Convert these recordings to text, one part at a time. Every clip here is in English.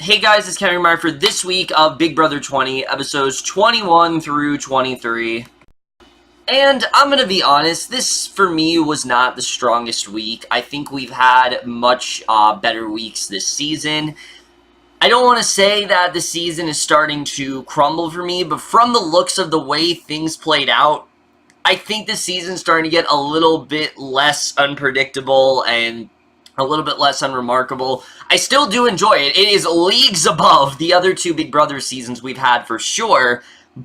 Hey guys, it's Kevin Meyer for this week of Big Brother 20, episodes 21 through 23. And I'm going to be honest, this for me was not the strongest week. I think we've had much better weeks this season. I don't want to say that the season is starting to crumble for me, but from the looks of the way things played out, I think the season's starting to get a little bit less unpredictable and a little bit less unremarkable. I still do enjoy it. It is leagues above the other two Big Brother seasons we've had for sure.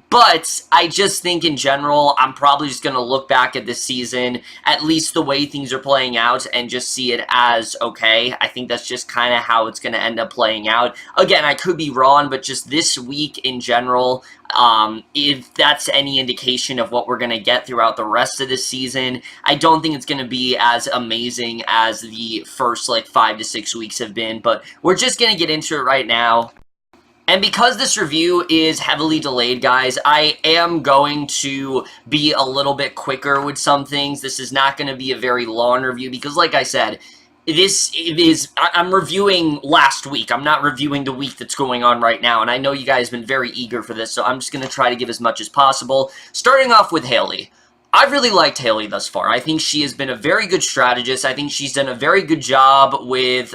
But I just think in general, I'm probably just going to look back at this season, at least the way things are playing out, and just see it as okay. I think that's just kind of how it's going to end up playing out. Again, I could be wrong, but just this week in general, if that's any indication of what we're going to get throughout the rest of this season, I don't think it's going to be as amazing as the first, 5 to 6 weeks have been. But we're just going to get into it right now. And because this review is heavily delayed, guys, I am going to be a little bit quicker with some things. This is not going to be a very long review because, like I said, I'm reviewing last week. I'm not reviewing the week that's going on right now, and I know you guys have been very eager for this, so I'm just going to try to give as much as possible. Starting off with Haleigh. I've really liked Haleigh thus far. I think she has been a very good strategist. I think she's done a very good job with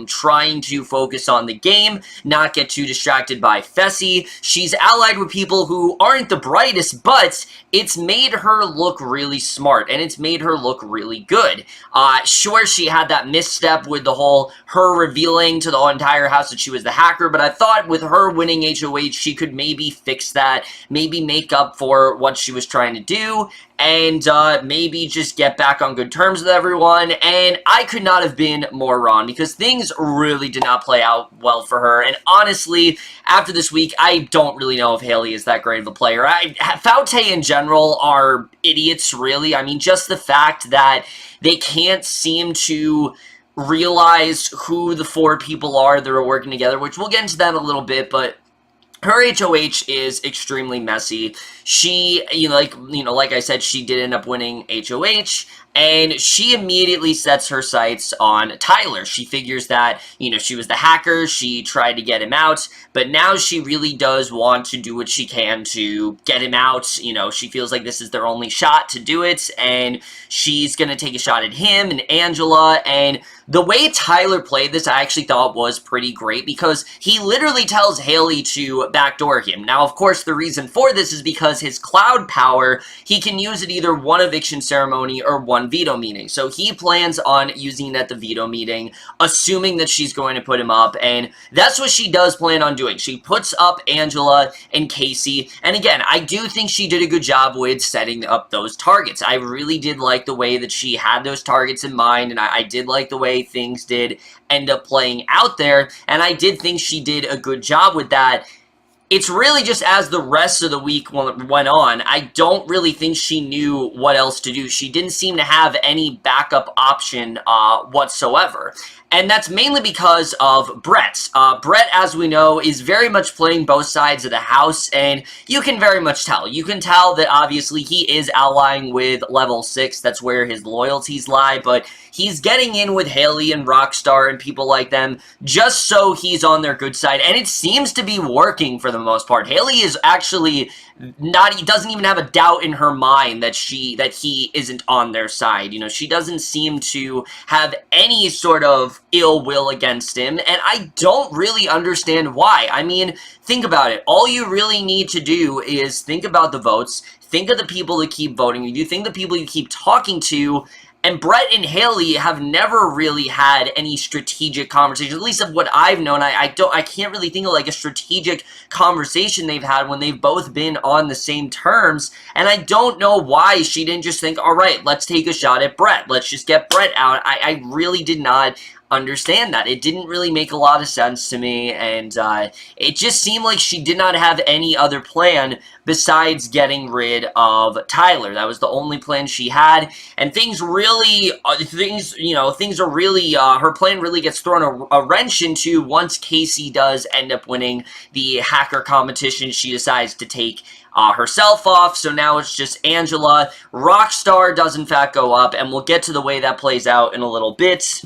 trying to focus on the game, not get too distracted by Fessy. She's allied with people who aren't the brightest, but it's made her look really smart, and it's made her look really good. Sure, she had that misstep with the whole her revealing to the entire house that she was the hacker, but I thought with her winning HOH, she could maybe fix that, maybe make up for what she was trying to do, and maybe just get back on good terms with everyone, and I could not have been more wrong, because things really did not play out well for her, and honestly, after this week, I don't really know if Haleigh is that great of a player. Faute in general are idiots, really. I mean, just the fact that they can't seem to realize who the four people are that are working together, which we'll get into that in a little bit, but her HOH is extremely messy. She, like I said, she did end up winning HOH, and she immediately sets her sights on Tyler. She figures that, she was the hacker, she tried to get him out, but now she really does want to do what she can to get him out. She feels like this is their only shot to do it, and she's gonna take a shot at him and Angela, and the way Tyler played this, I actually thought was pretty great, because he literally tells Haleigh to backdoor him. Now, of course, the reason for this is because his cloud power, he can use at either one eviction ceremony or one veto meeting. So he plans on using it at the veto meeting, assuming that she's going to put him up, and that's what she does plan on doing. She puts up Angela and Kaycee, and again, I do think she did a good job with setting up those targets. I really did like the way that she had those targets in mind, and I did like the way things did end up playing out there, and I did think she did a good job with that. It's really just as the rest of the week went on, I don't really think she knew what else to do. She didn't seem to have any backup option whatsoever. And that's mainly because of Brett. Brett, as we know, is very much playing both sides of the house, and you can very much tell. You can tell that obviously he is allying with level 6. That's where his loyalties lie, but he's getting in with Haleigh and Rockstar and people like them just so he's on their good side, and it seems to be working for the most part. Haleigh is actually he doesn't even have a doubt in her mind that he isn't on their side. She doesn't seem to have any sort of ill will against him, and I don't really understand why. I mean, think about it. All you really need to do is think about the votes, think of the people that keep voting you, think of the people you keep talking to, and Brett and Haleigh have never really had any strategic conversations, at least of what I've known. I can't really think of a strategic conversation they've had when they've both been on the same terms, and I don't know why she didn't just think, all right, let's take a shot at Brett. Let's just get Brett out. I really did not understand that. It didn't really make a lot of sense to me, and it just seemed like she did not have any other plan besides getting rid of Tyler. That was the only plan she had, and things are really, her plan really gets thrown a wrench into once Kaycee does end up winning the hacker competition. She decides to take herself off, so now it's just Angela. Rockstar does in fact go up, and we'll get to the way that plays out in a little bit.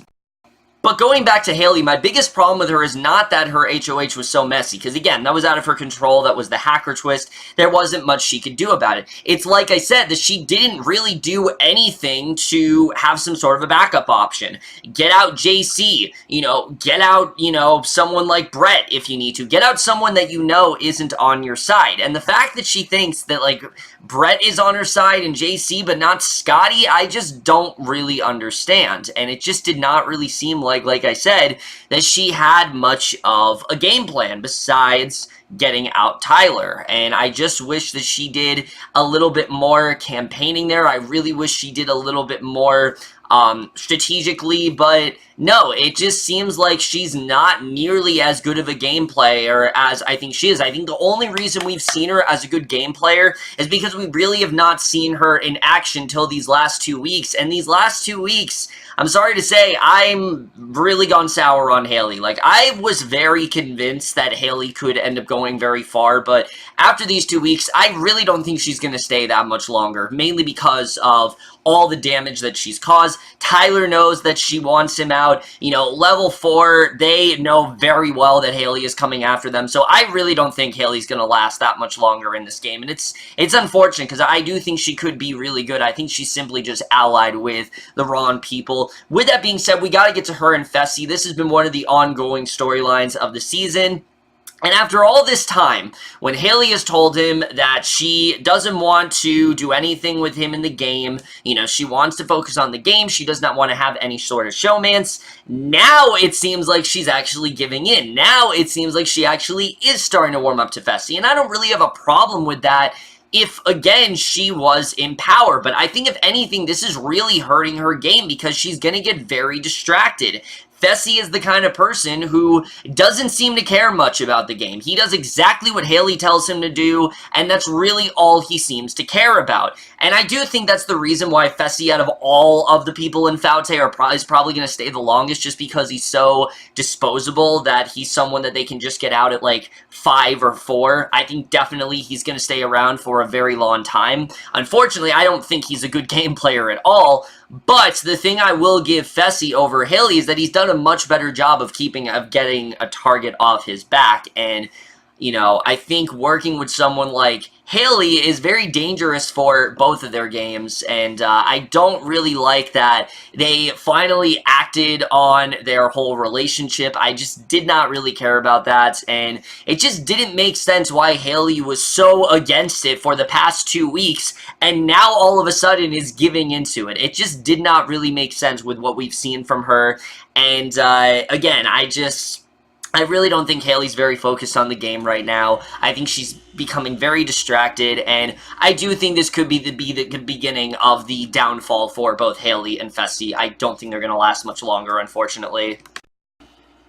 But going back to Haleigh, my biggest problem with her is not that her HOH was so messy, because again, that was out of her control, that was the hacker twist, there wasn't much she could do about it. It's like I said, that she didn't really do anything to have some sort of a backup option. Get out JC, get out, someone like Brett if you need to. Get out someone that you know isn't on your side. And the fact that she thinks that, like, Brett is on her side and JC, but not Scottie, I just don't really understand. And it just did not really seem like I said, that she had much of a game plan besides getting out Tyler. And I just wish that she did a little bit more campaigning there. I really wish she did a little bit more strategically, but no, it just seems like she's not nearly as good of a game player as I think she is. I think the only reason we've seen her as a good game player is because we really have not seen her in action till these last 2 weeks, and these last 2 weeks, I'm sorry to say, I'm really gone sour on Haleigh. Like, I was very convinced that Haleigh could end up going very far, but after these 2 weeks, I really don't think she's going to stay that much longer, mainly because of all the damage that she's caused. Tyler knows that she wants him out. Level 4, they know very well that Haleigh is coming after them, so I really don't think Haleigh's going to last that much longer in this game, and it's unfortunate, because I do think she could be really good. I think she's simply just allied with the wrong people. With that being said, we got to get to her and Fessy. This has been one of the ongoing storylines of the season. And after all this time, when Haleigh has told him that she doesn't want to do anything with him in the game, she wants to focus on the game, she does not want to have any sort of showmance, now it seems like she's actually giving in. Now it seems like she actually is starting to warm up to Fessy, and I don't really have a problem with that if, again, she was in power. But I think, if anything, this is really hurting her game because she's going to get very distracted. Fessy is the kind of person who doesn't seem to care much about the game. He does exactly what Haleigh tells him to do, and that's really all he seems to care about. And I do think that's the reason why Fessy, out of all of the people in Faute, is probably going to stay the longest, just because he's so disposable that he's someone that they can just get out at like 5 or 4. I think definitely he's going to stay around for a very long time. Unfortunately, I don't think he's a good game player at all. But the thing I will give Fessy over Haleigh is that he's done a much better job of getting a target off his back. And, I think working with someone like Haleigh is very dangerous for both of their games, and I don't really like that they finally acted on their whole relationship. I just did not really care about that, and it just didn't make sense why Haleigh was so against it for the past 2 weeks, and now all of a sudden is giving into it. It just did not really make sense with what we've seen from her, and again, I really don't think Haleigh's very focused on the game right now. I think she's becoming very distracted, and I do think this could be the beginning of the downfall for both Haleigh and Fessy. I don't think they're going to last much longer, unfortunately.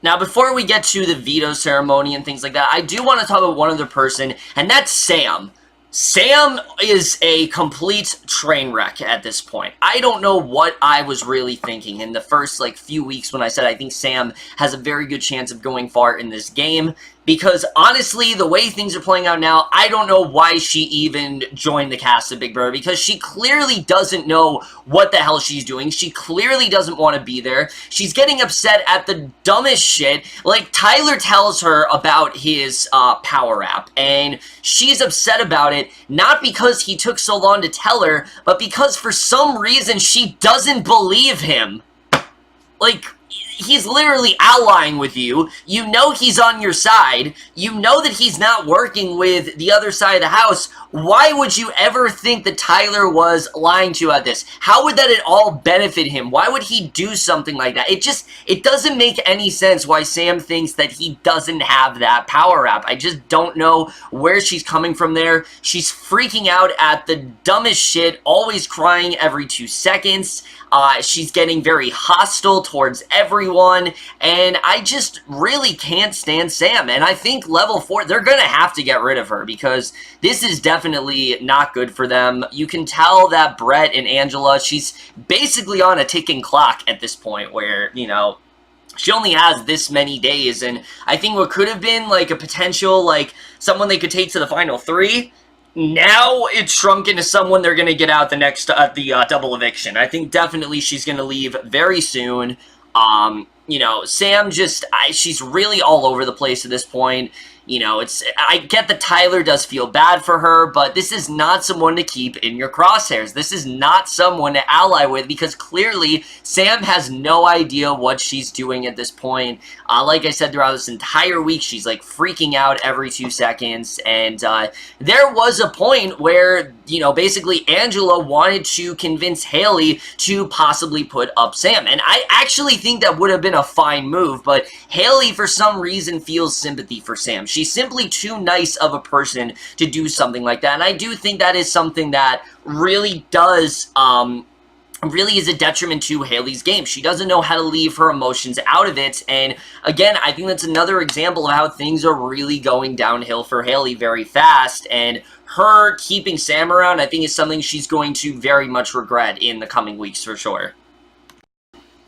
Now, before we get to the veto ceremony and things like that, I do want to talk about one other person, and that's Sam. Sam is a complete train wreck at this point. I don't know what I was really thinking in the first, few weeks when I said I think Sam has a very good chance of going far in this game. Because, honestly, the way things are playing out now, I don't know why she even joined the cast of Big Brother. Because she clearly doesn't know what the hell she's doing. She clearly doesn't want to be there. She's getting upset at the dumbest shit. Like, Tyler tells her about his power app. And she's upset about it, not because he took so long to tell her, but because for some reason she doesn't believe him. Like, he's literally allying with you. You know he's on your side. You know that he's not working with the other side of the house. Why would you ever think that Tyler was lying to you about this? How would that at all benefit him? Why would he do something like that? It doesn't make any sense why Sam thinks that he doesn't have that power app. I just don't know where she's coming from there. She's freaking out at the dumbest shit, always crying every 2 seconds. She's getting very hostile towards everyone, and I just really can't stand Sam. And I think level 4, they're going to have to get rid of her, because this is definitely not good for them. You can tell that Brett and Angela, she's basically on a ticking clock at this point, where, she only has this many days, and I think what could have been, a potential, someone they could take to the final 3, now it's shrunk into someone they're going to get out the double eviction. I think definitely she's going to leave very soon. you know, Sam just, she's really all over the place at this point. You know, I get that Tyler does feel bad for her, but this is not someone to keep in your crosshairs. This is not someone to ally with, because clearly Sam has no idea what she's doing at this point. Like I said, throughout this entire week, she's like freaking out every 2 seconds, and there was a point where, you know, basically Angela wanted to convince Haleigh to possibly put up Sam, and I actually think that would have been a fine move, but Haleigh, for some reason, feels sympathy for Sam. She's simply too nice of a person to do something like that, and I do think that is something that really does, really is a detriment to Haleigh's game. She doesn't know how to leave her emotions out of it, and again, I think that's another example of how things are really going downhill for Haleigh very fast, and her keeping Sam around, I think, is something she's going to very much regret in the coming weeks for sure.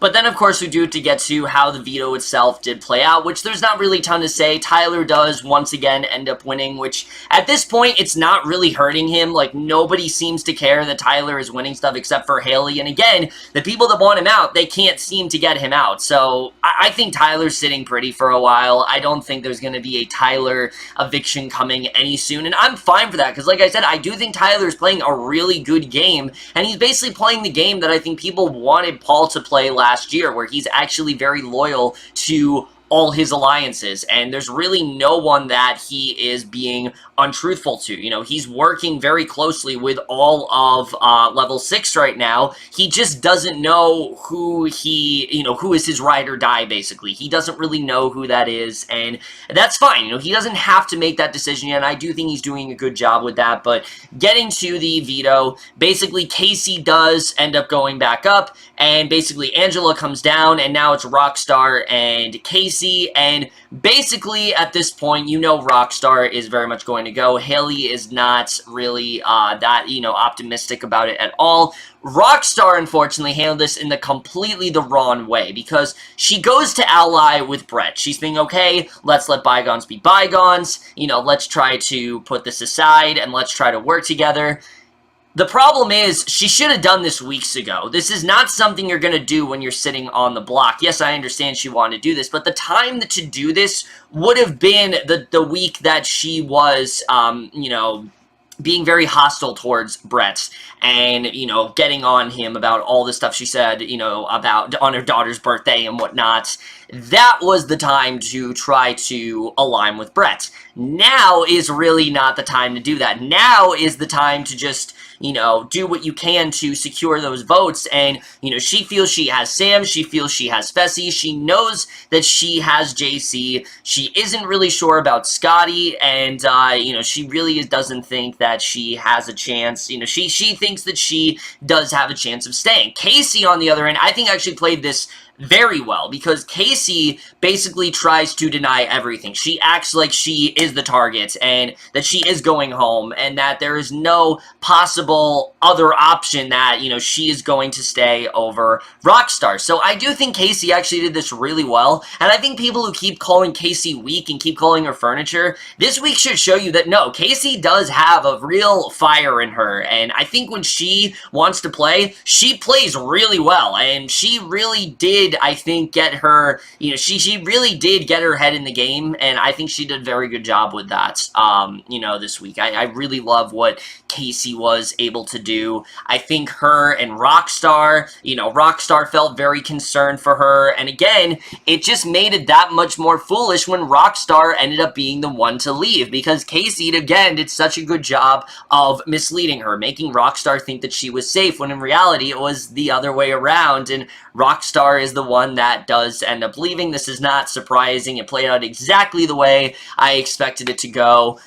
But then, of course, we do have to get to how the veto itself did play out, which there's not really a ton to say. Tyler does, once again, end up winning, which, at this point, it's not really hurting him. Like, nobody seems to care that Tyler is winning stuff except for Haleigh. And again, the people that want him out, they can't seem to get him out. So, I think Tyler's sitting pretty for a while. I don't think there's going to be a Tyler eviction coming any soon. And I'm fine for that, because like I said, I do think Tyler's playing a really good game. And he's basically playing the game that I think people wanted Paul to play last year, where he's actually very loyal to all his alliances, and there's really no one that he is being untruthful to. You know, he's working very closely with all of level 6 right now. He just doesn't know who who is his ride or die, basically. He doesn't really know who that is, and that's fine. You know, he doesn't have to make that decision yet, and I do think he's doing a good job with that. But getting to the veto, basically Kaycee does end up going back up, and basically Angela comes down, and now it's Rockstar and Kaycee. And basically, at this point, you know Rockstar is very much going to go. Haleigh is not really that, optimistic about it at all. Rockstar, unfortunately, handled this in completely the wrong way, because she goes to ally with Brett. She's thinking, okay, let's let bygones be bygones. Let's try to put this aside, and let's try to work together. The problem is, she should have done this weeks ago. This is not something you're going to do when you're sitting on the block. Yes, I understand she wanted to do this, but the time to do this would have been the week that she was, being very hostile towards Brett and, getting on him about all the stuff she said, about on her daughter's birthday and whatnot. That was the time to try to align with Brett. Now is really not the time to do that. Now is the time to just, do what you can to secure those votes. And, she feels she has Sam. She feels she has Fessy. She knows that she has JC. She isn't really sure about Scottie. And, she really doesn't think that she has a chance. She thinks that she does have a chance of staying. Kaycee, on the other hand, I think actually played this very well, because Kaycee basically tries to deny everything. She acts like she is the target and that she is going home and that there is no possible other option that, she is going to stay over Rockstar. So I do think Kaycee actually did this really well, and I think people who keep calling Kaycee weak and keep calling her furniture, this week should show you that no, Kaycee does have a real fire in her, and I think when she wants to play, she plays really well, and she really did, I think, get her, she really did get her head in the game, and I think she did a very good job with that, this week. I really love what Kaycee was able to do. I think her and Rockstar, Rockstar felt very concerned for her, and again, it just made it that much more foolish when Rockstar ended up being the one to leave, because Kaycee, again, did such a good job of misleading her, making Rockstar think that she was safe, when in reality, it was the other way around, and Rockstar is the one that does end up leaving. This is not surprising. It played out exactly the way I expected it to go.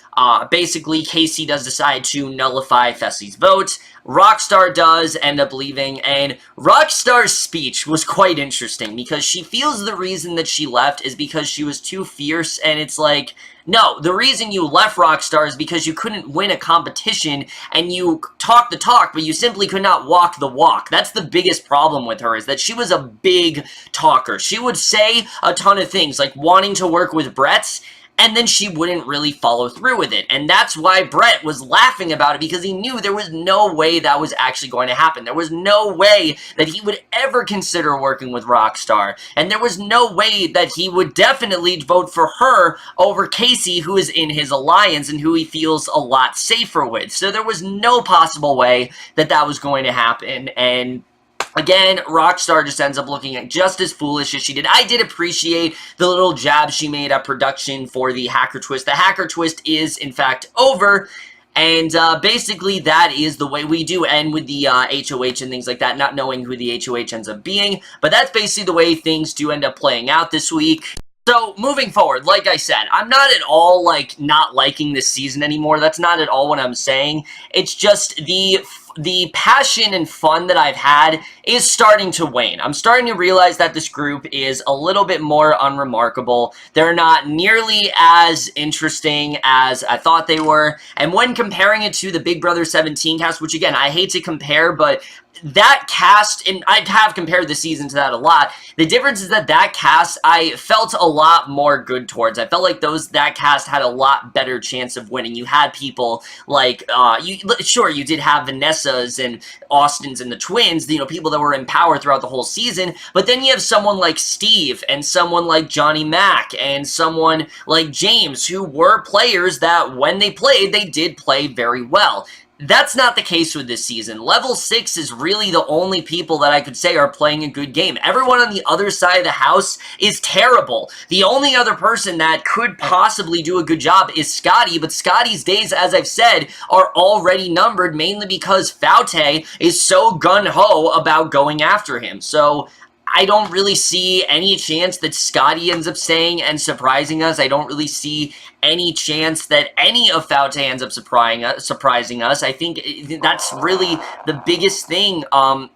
Basically, Kaycee does decide to nullify Fessy's vote. Rockstar does end up leaving, and Rockstar's speech was quite interesting, because she feels the reason that she left is because she was too fierce, and it's like, no, the reason you left Rockstar is because you couldn't win a competition, and you talked the talk, but you simply could not walk the walk. That's the biggest problem with her, is that she was a big talker. She would say a ton of things, like wanting to work with Brett, and then she wouldn't really follow through with it. And that's why Brett was laughing about it, because he knew there was no way that was actually going to happen. There was no way that he would ever consider working with Rockstar. And there was no way that he would definitely vote for her over Kaycee, who is in his alliance and who he feels a lot safer with. So there was no possible way that that was going to happen. And again, Rockstar just ends up looking just as foolish as she did. I did appreciate the little jab she made at production for the hacker twist. The hacker twist is, in fact, over. And basically, that is the way we do end with the HOH and things like that, not knowing who the HOH ends up being. But that's basically the way things do end up playing out this week. So, moving forward, like I said, I'm not at all, not liking this season anymore. That's not at all what I'm saying. It's just the passion and fun that I've had is starting to wane. I'm starting to realize that this group is a little bit more unremarkable. They're not nearly as interesting as I thought they were. And when comparing it to the Big Brother 17 cast, which again, I hate to compare, but that cast, and I have compared the season to that a lot, the difference is that that cast I felt a lot more good towards. I felt like that cast had a lot better chance of winning. You had people like, sure, you did have Vanessa's and Austin's and the twins, people that were in power throughout the whole season, but then you have someone like Steve and someone like Johnny Mac and someone like James, who were players that when they played, they did play very well. That's not the case with this season. Level 6 is really the only people that I could say are playing a good game. Everyone on the other side of the house is terrible. The only other person that could possibly do a good job is Scottie, but Scottie's days, as I've said, are already numbered, mainly because Faute is so gung-ho about going after him. So I don't really see any chance that Scottie ends up staying and surprising us. I don't really see any chance that any of Faute ends up surprising us. I think that's really the biggest thing,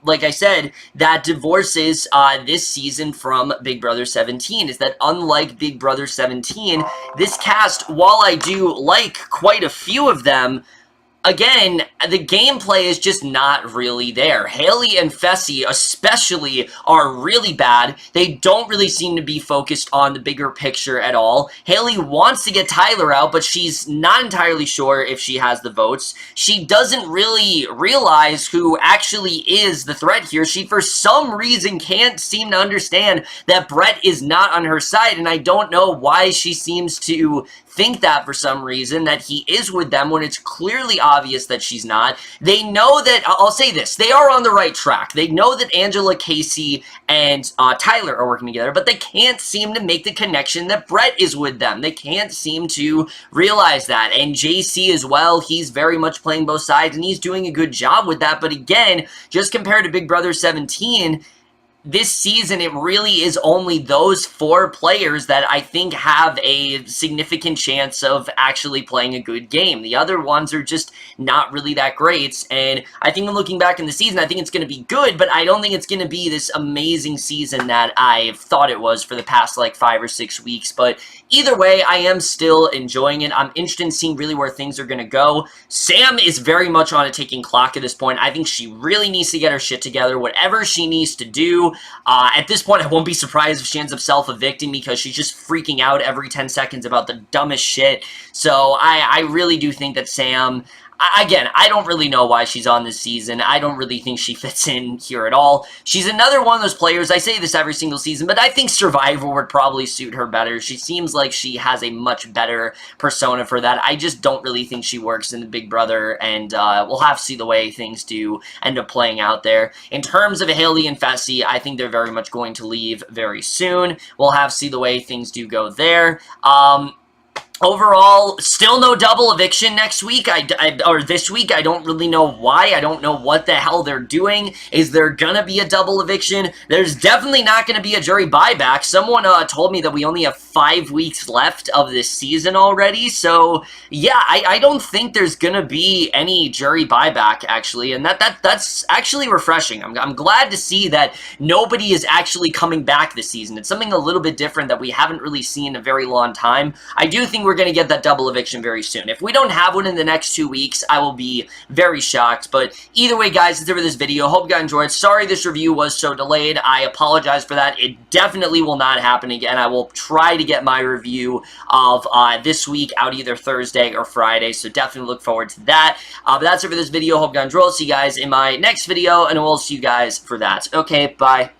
like I said, that divorces this season from Big Brother 17, is that unlike Big Brother 17, this cast, while I do like quite a few of them, again, the gameplay is just not really there. Haleigh and Fessy especially are really bad. They don't really seem to be focused on the bigger picture at all. Haleigh wants to get Tyler out, but she's not entirely sure if she has the votes. She doesn't really realize who actually is the threat here. She, for some reason, can't seem to understand that Brett is not on her side, and I don't know why she seems to think that for some reason, that he is with them when it's clearly obvious that she's not. They know that, I'll say this, they are on the right track. They know that Angela, Kaycee, and Tyler are working together, but they can't seem to make the connection that Brett is with them. They can't seem to realize that. And JC as well, he's very much playing both sides, and he's doing a good job with that. But again, just compared to Big Brother 17, this season, it really is only those 4 players that I think have a significant chance of actually playing a good game. The other ones are just not really that great, and I think when looking back in the season, I think it's going to be good, but I don't think it's going to be this amazing season that I thought it was for the past, 5 or 6 weeks, but either way, I am still enjoying it. I'm interested in seeing really where things are going to go. Sam is very much on a ticking clock at this point. I think she really needs to get her shit together, whatever she needs to do. At this point, I won't be surprised if she ends up self-evicting because she's just freaking out every 10 seconds about the dumbest shit. So I really do think that Sam, again, I don't really know why she's on this season. I don't really think she fits in here at all. She's another one of those players, I say this every single season, but I think Survivor would probably suit her better. She seems like she has a much better persona for that. I just don't really think she works in the Big Brother, and we'll have to see the way things do end up playing out there. In terms of Haleigh and Fessy, I think they're very much going to leave very soon. We'll have to see the way things do go there. Overall, still no double eviction next week, or this week. I don't really know why. I don't know what the hell they're doing. Is there gonna be a double eviction? There's definitely not gonna be a jury buyback. Someone told me that we only have 5 weeks left of this season already, so yeah, I don't think there's gonna be any jury buyback, actually, and that's actually refreshing. I'm glad to see that nobody is actually coming back this season. It's something a little bit different that we haven't really seen in a very long time. I do think we're going to get that double eviction very soon. If we don't have one in the next 2 weeks, I will be very shocked. But either way, guys, that's it for this video. Hope you guys enjoyed. Sorry this review was so delayed. I apologize for that. It definitely will not happen again. I will try to get my review of this week out either Thursday or Friday, so definitely look forward to that. But that's it for this video. Hope you guys enjoyed. See you guys in my next video, and we'll see you guys for that. Okay, bye.